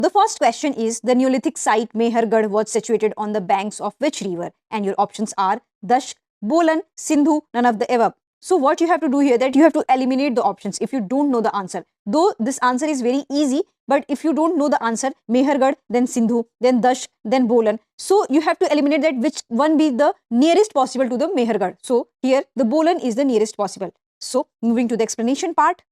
The first question is, the Neolithic site Mehergarh was situated on the banks of which river? And your options are Dashk, Bolan, Sindhu, none of the above. So what you have to do here, that you have to eliminate the options if you don't know the answer. Though this answer is very easy, but if you don't know the answer, Mehergarh, then Sindhu, then Dashk, then Bolan. So you have to eliminate that which one be the nearest possible to the Mehergarh. So here the Bolan is the nearest possible. So moving to the explanation part.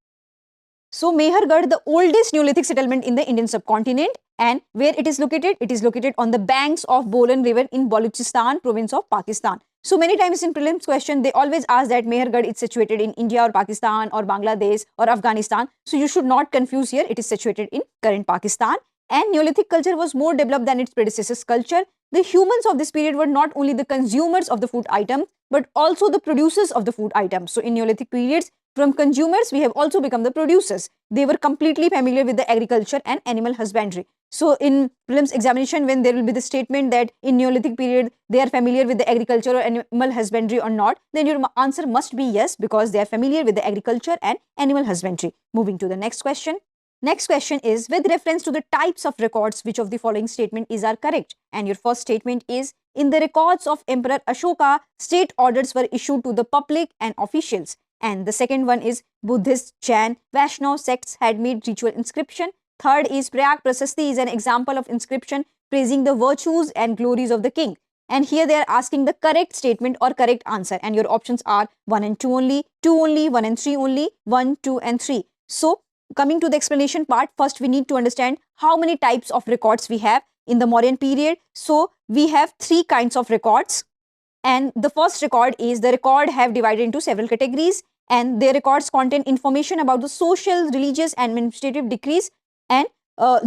So Mehergarh, the oldest Neolithic settlement in the Indian subcontinent, and where it is located? It is located on the banks of Bolan River in Balochistan province of Pakistan. So many times in prelims question, they always ask that Mehergarh is situated in India or Pakistan or Bangladesh or Afghanistan. So you should not confuse here. It is situated in current Pakistan. And Neolithic culture was more developed than its predecessors' culture. The humans of this period were not only the consumers of the food item, but also the producers of the food items. So in Neolithic periods, from consumers, we have also become the producers. They were completely familiar with the agriculture and animal husbandry. So in prelims examination, when there will be the statement that in Neolithic period, they are familiar with the agriculture or animal husbandry or not, then your answer must be yes, because they are familiar with the agriculture and animal husbandry. Moving to the next question. Next question is, with reference to the types of records, which of the following statement are correct? And your first statement is, in the records of Emperor Ashoka, state orders were issued to the public and officials. And the second one is, Buddhist, Jain, Vaishnav sects had made ritual inscription. Third is, Prayag Prasasti is an example of inscription praising the virtues and glories of the king. And here they are asking the correct statement or correct answer. And your options are 1 and 2 only, 2 only, 1 and 3 only, 1, 2 and 3. So coming to the explanation part, first we need to understand how many types of records we have in the Mauryan period. So we have 3 kinds of records. And the first record is, the record have divided into several categories, and their records contain information about the social, religious and administrative decrees and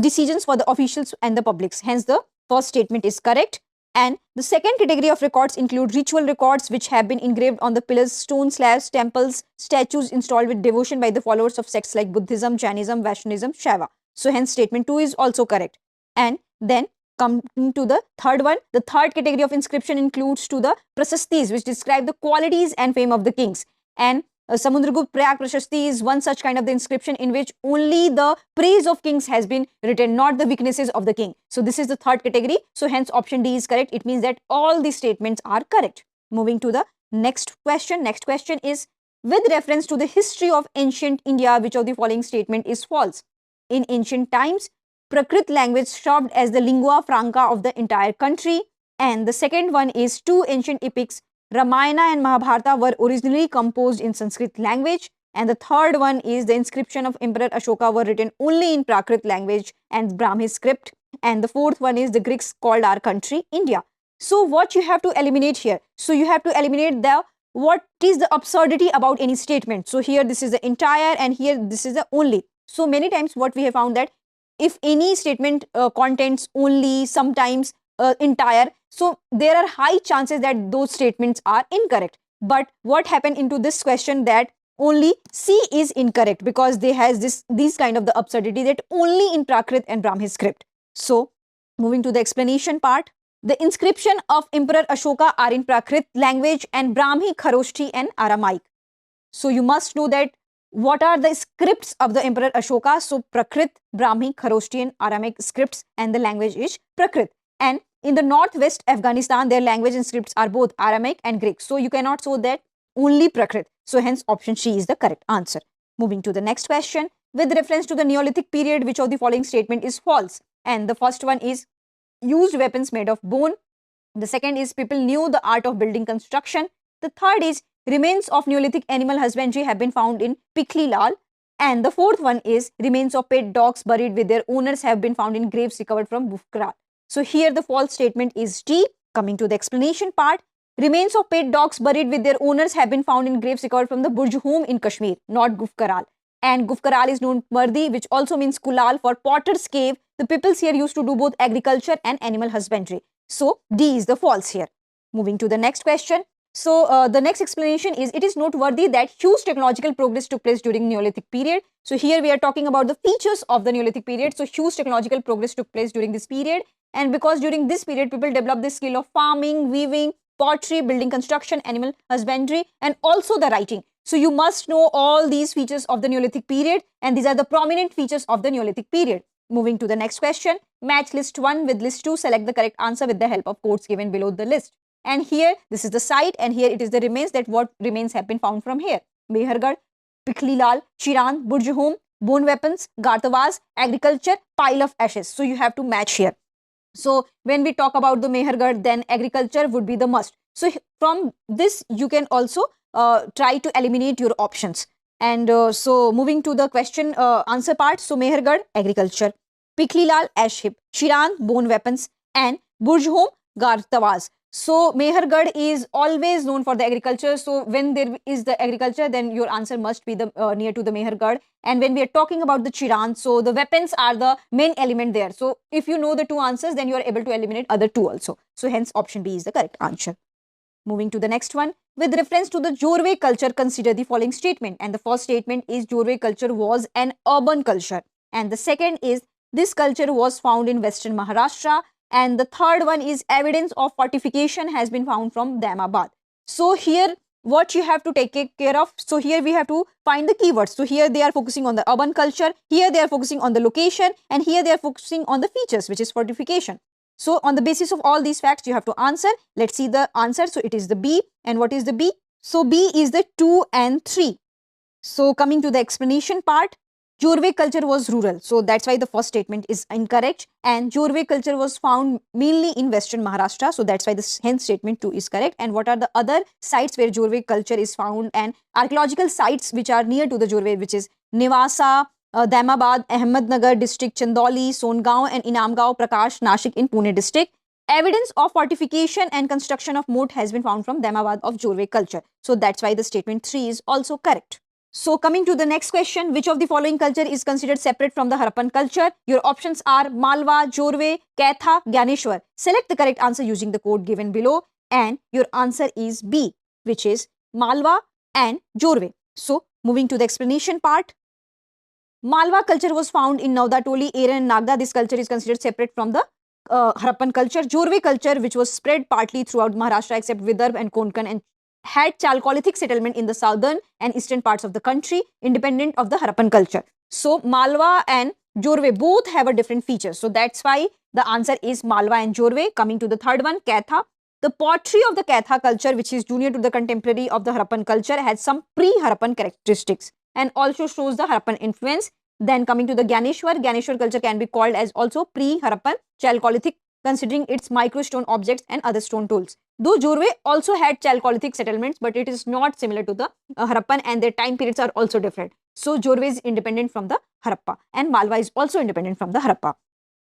decisions for the officials and the publics. Hence the first statement is correct. And the second category of records include ritual records, which have been engraved on the pillars, stone slabs, temples, statues installed with devotion by the followers of sects like Buddhism, Jainism, Vaishnavism, Shaiva. So hence statement 2 is also correct. And then coming to the third one, the third category of inscription includes to the prasastis, which describe the qualities and fame of the kings. And Samudragupta Prayag Prashasti is one such kind of the inscription in which only the praise of kings has been written, not the weaknesses of the king. So this is the third category. So hence option D is correct. It means that all these statements are correct. Moving to the next question. Next question is, with reference to the history of ancient India, which of the following statement is false? In ancient times, Prakrit language served as the lingua franca of the entire country. And the second one is, 2 ancient epics, Ramayana and Mahabharata, were originally composed in Sanskrit language. And the third one is, the inscription of Emperor Ashoka were written only in Prakrit language and Brahmi script. And the fourth one is, the Greeks called our country India. So what you have to eliminate here? So you have to eliminate the what is the absurdity about any statement. So here this is the entire and here this is the only. So many times what we have found that if any statement contains only, sometimes entire, so there are high chances that those statements are incorrect. But what happened into this question, that only C is incorrect, because they has these kind of the absurdity that only in Prakrit and Brahmi script. So moving to the explanation part, the inscription of Emperor Ashoka are in Prakrit language and Brahmi, Kharoshthi and Aramaic. So you must know that what are the scripts of the Emperor Ashoka. So Prakrit, Brahmi, Kharoshthi and Aramaic scripts, and the language is Prakrit. And in the northwest Afghanistan, their language and scripts are both Aramaic and Greek. So you cannot show that only Prakrit. So hence option C is the correct answer. Moving to the next question, with reference to the Neolithic period, which of the following statement is false? And the first one is, used weapons made of bone. The second is, people knew the art of building construction. The third is, remains of Neolithic animal husbandry have been found in Pikhli Lal. And the fourth one is, remains of pet dogs buried with their owners have been found in graves recovered from Bufkaral. So here the false statement is D. Coming to the explanation part, remains of pet dogs buried with their owners have been found in graves recovered from the Burj home in Kashmir, not Gufkaral. And Gufkaral is known Mardi, which also means Kulal, for potter's cave. The peoples here used to do both agriculture and animal husbandry. So D is the false here. Moving to the next question. So the next explanation is, it is noteworthy that huge technological progress took place during Neolithic period. So here we are talking about the features of the Neolithic period. So huge technological progress took place during this period. And because during this period, people developed the skill of farming, weaving, pottery, building construction, animal husbandry, and also the writing. So you must know all these features of the Neolithic period, and these are the prominent features of the Neolithic period. Moving to the next question, match list 1 with list 2, select the correct answer with the help of codes given below the list. And here, this is the site, and here it is the remains, that what remains have been found from here. Mehergarh, Pikhlilal, Chiran, Burjhom, bone weapons, Gartawaz, agriculture, pile of ashes. So you have to match here. So when we talk about the Mehergarh, then agriculture would be the must. So from this, you can also try to eliminate your options. And so moving to the question answer part. So Mehergarh, agriculture. Pikhlilal, ash heap. Chiran, bone weapons. And Burjhom, Gartawaz. So Mehergarh is always known for the agriculture. So when there is the agriculture, then your answer must be the near to the Mehergarh. And when we are talking about the Chiran, so the weapons are the main element there. So if you know the two answers, then you are able to eliminate other two also. So hence option B is the correct answer. Moving to the next one. With reference to the Jorwe culture, consider the following statement. And the first statement is Jorwe culture was an urban culture. And the second is this culture was found in Western Maharashtra. And the third one is evidence of fortification has been found from Damabad. So here what you have to take care of. So here we have to find the keywords. So here they are focusing on the urban culture. Here they are focusing on the location. And here they are focusing on the features, which is fortification. So on the basis of all these facts, you have to answer. Let's see the answer. So it is the B. And what is the B? So B is the 2 and 3. So coming to the explanation part, Jorwe culture was rural. So that's why the first statement is incorrect. And Jorwe culture was found mainly in Western Maharashtra. So that's why the hence statement 2 is correct. And what are the other sites where Jorwe culture is found, and archaeological sites which are near to the Jorwe, which is Nevasa, Damabad, Ahmednagar district, Chandoli, Songaon and Inamgaon, Prakash, Nashik in Pune district. Evidence of fortification and construction of moat has been found from Damabad of Jorwe culture. So that's why the statement 3 is also correct. So coming to the next question, which of the following culture is considered separate from the Harappan culture? Your options are Malwa, Jorwe, Kaitha, Gyaneshwar. Select the correct answer using the code given below, and your answer is B, which is Malwa and Jorwe. So moving to the explanation part. Malwa culture was found in Naudatoli, Aren and Nagda. This culture is considered separate from the Harappan culture. Jorwe culture, which was spread partly throughout Maharashtra except Vidarbha and Konkan, and had Chalcolithic settlement in the southern and eastern parts of the country, independent of the Harappan culture. So Malwa and Jorwe both have a different feature. So that's why the answer is Malwa and Jorwe. Coming to the third one, Kaitha. The pottery of the Kaitha culture, which is junior to the contemporary of the Harappan culture, has some pre-Harappan characteristics and also shows the Harappan influence. Then coming to the Gyaneshwar, Gyaneshwar culture can be called as also pre-Harappan Chalcolithic, considering its microstone objects and other stone tools. Though Jorwe also had Chalcolithic settlements, but it is not similar to the Harappan, and their time periods are also different. So Jorwe is independent from the Harappa, and Malwa is also independent from the Harappa.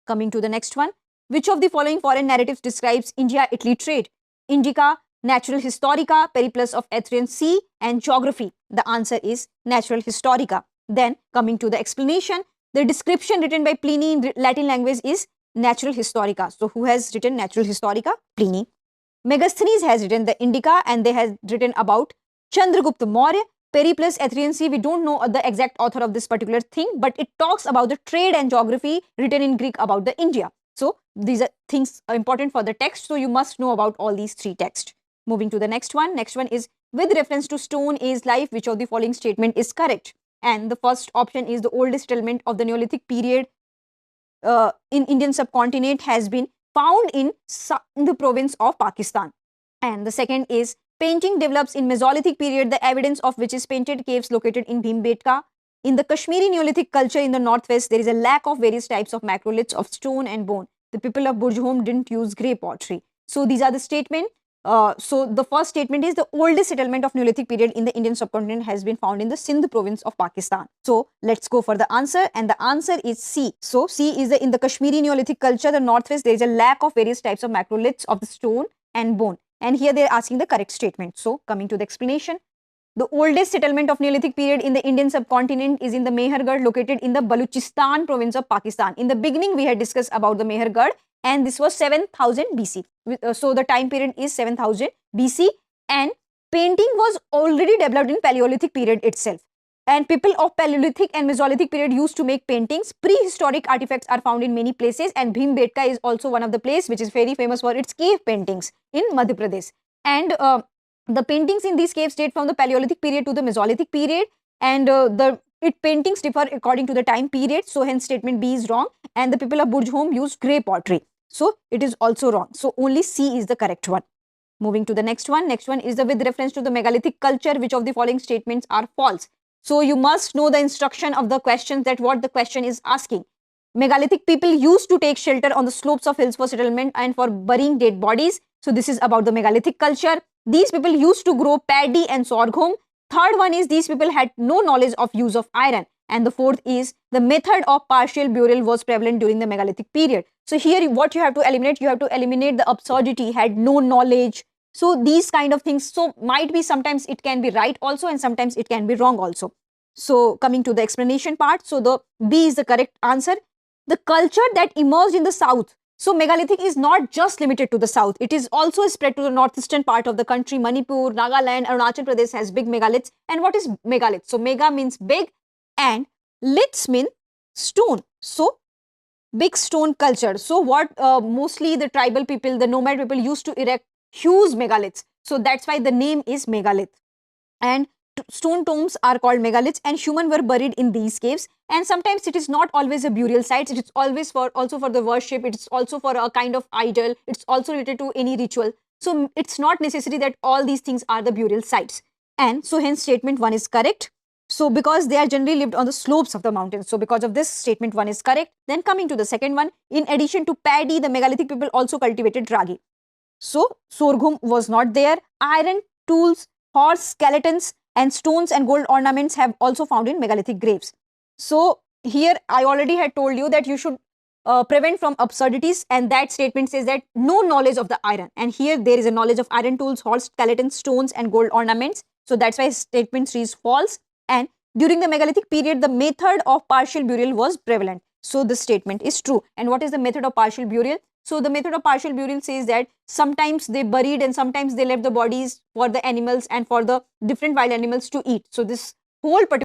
Coming to the next one, which of the following foreign narratives describes India-Italy trade? Indica, Natural Historica, Periplus of Athenian Sea, and Geography. The answer is Natural Historica. Then coming to the explanation, the description written by Pliny in Latin language is Natural Historica. So who has written Natural Historica? Pliny. Megasthenes has written the Indica, and they have written about Chandragupta Maurya. Periplus Athenian Sea, we don't know the exact author of this particular thing, but it talks about the trade and geography written in Greek about the India. So these are things important for the text, so you must know about all these three texts. Moving to the next one. Next one is with reference to Stone Age life, which of the following statement is correct? And the first option is the oldest settlement of the Neolithic period in Indian subcontinent has been found in the province of Pakistan. And the second is painting develops in Mesolithic period, the evidence of which is painted caves located in Bhimbetka. In the Kashmiri Neolithic culture in the northwest, there is a lack of various types of macroliths of stone and bone. The people of Burjhom didn't use grey pottery. So these are the statements. So the first statement is the oldest settlement of Neolithic period in the Indian subcontinent has been found in the Sindh province of Pakistan. So let's go for the answer, and the answer is C. So C is in the Kashmiri Neolithic culture, the northwest, there is a lack of various types of macroliths of the stone and bone. And here they are asking the correct statement. So coming to the explanation, the oldest settlement of Neolithic period in the Indian subcontinent is in the Mehergarh, located in the Baluchistan province of Pakistan. In the beginning, we had discussed about the Mehergarh, and this was 7000 BC. So the time period is 7000 BC, and painting was already developed in Paleolithic period itself. And people of Paleolithic and Mesolithic period used to make paintings. Prehistoric artifacts are found in many places, and Bhimbetka is also one of the place which is very famous for its cave paintings in Madhya Pradesh. And the paintings in these caves date from the Paleolithic period to the Mesolithic period, and the paintings differ according to the time period. So hence statement B is wrong. And the people of Burjhom used grey pottery. So it is also wrong. So only C is the correct one. Moving to the next one. Next one is the with reference to the megalithic culture, which of the following statements are false? So you must know the instruction of the questions, that what the question is asking. Megalithic people used to take shelter on the slopes of hills for settlement and for burying dead bodies. So this is about the megalithic culture. These people used to grow paddy and sorghum. Third one is these people had no knowledge of use of iron. And the fourth is the method of partial burial was prevalent during the megalithic period. So here what you have to eliminate the absurdity, had no knowledge. So these kind of things, so might be sometimes it can be right also and sometimes it can be wrong also. So coming to the explanation part, so the B is the correct answer. The culture that emerged in the south. So megalithic is not just limited to the south. It is also spread to the northeastern part of the country. Manipur, Nagaland, Arunachal Pradesh has big megaliths. And what is megalith? So mega means big and liths mean stone. So big stone culture. So what mostly the tribal people, the nomad people used to erect huge megaliths. So that's why the name is megalith. And stone tombs are called megaliths, and humans were buried in these caves. And sometimes it is not always a burial site. It is always also for the worship. It's also for a kind of idol. It's also related to any ritual. So it's not necessary that all these things are the burial sites. And so hence statement 1 is correct. So because they are generally lived on the slopes of the mountains. So because of this, statement 1 is correct. Then coming to the second one, in addition to paddy, the megalithic people also cultivated ragi. So sorghum was not there. Iron, tools, horse skeletons, and stones and gold ornaments have also found in megalithic graves. So here I already had told you that you should prevent from absurdities, and that statement says that no knowledge of the iron. And here there is a knowledge of iron tools, horse skeletons, stones and gold ornaments. So that's why statement 3 is false. And during the megalithic period, the method of partial burial was prevalent. So this statement is true. And what is the method of partial burial? So the method of partial burial says that sometimes they buried and sometimes they left the bodies for the animals and for the different wild animals to eat. So this whole particular